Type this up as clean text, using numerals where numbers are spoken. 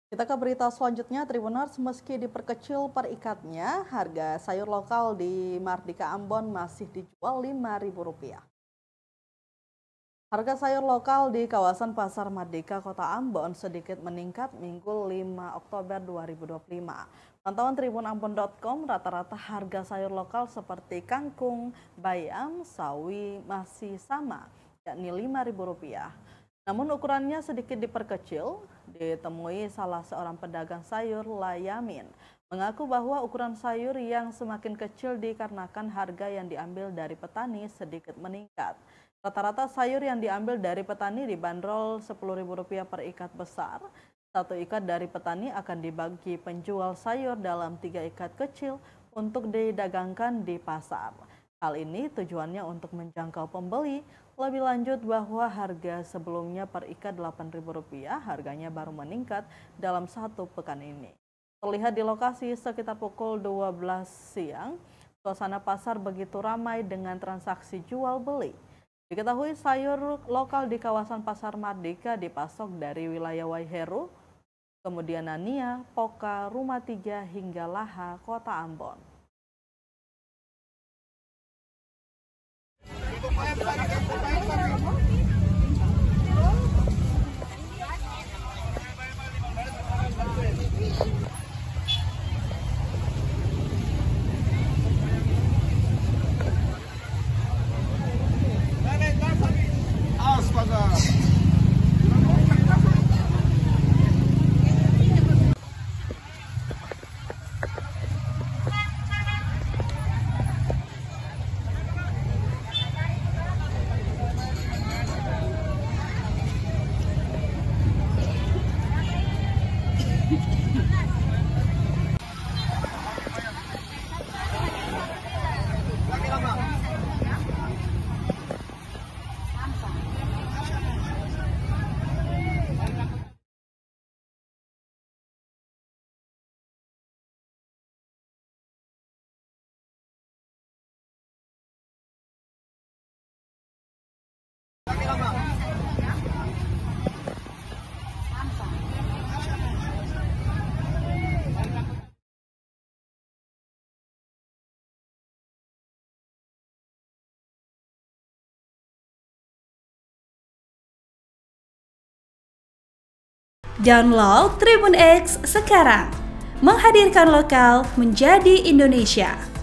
Kita ke berita selanjutnya, Tribuners, meski diperkecil per ikatnya, harga sayur lokal di Mardika Ambon masih dijual Rp5.000. Harga sayur lokal di kawasan Pasar Mardika, Kota Ambon sedikit meningkat Minggu 5 Oktober 2025. Pantauan tribunambon.com, rata-rata harga sayur lokal seperti kangkung, bayam, sawi masih sama, yakni Rp5.000. Namun ukurannya sedikit diperkecil. Ditemui salah seorang pedagang sayur, Layamin, mengaku bahwa ukuran sayur yang semakin kecil dikarenakan harga yang diambil dari petani sedikit meningkat. Rata-rata sayur yang diambil dari petani dibanderol Rp10.000 per ikat besar. Satu ikat dari petani akan dibagi penjual sayur dalam 3 ikat kecil untuk didagangkan di pasar. Hal ini tujuannya untuk menjangkau pembeli. Lebih lanjut bahwa harga sebelumnya per ikat Rp8.000, harganya baru meningkat dalam 1 pekan ini. Terlihat di lokasi sekitar pukul 12 siang, suasana pasar begitu ramai dengan transaksi jual beli. Diketahui sayur lokal di kawasan Pasar Mardika dipasok dari wilayah Waiheru, kemudian Nania, Poka, Rumah 3 hingga Laha, Kota Ambon. Download Tribun X sekarang, menghadirkan lokal menjadi Indonesia.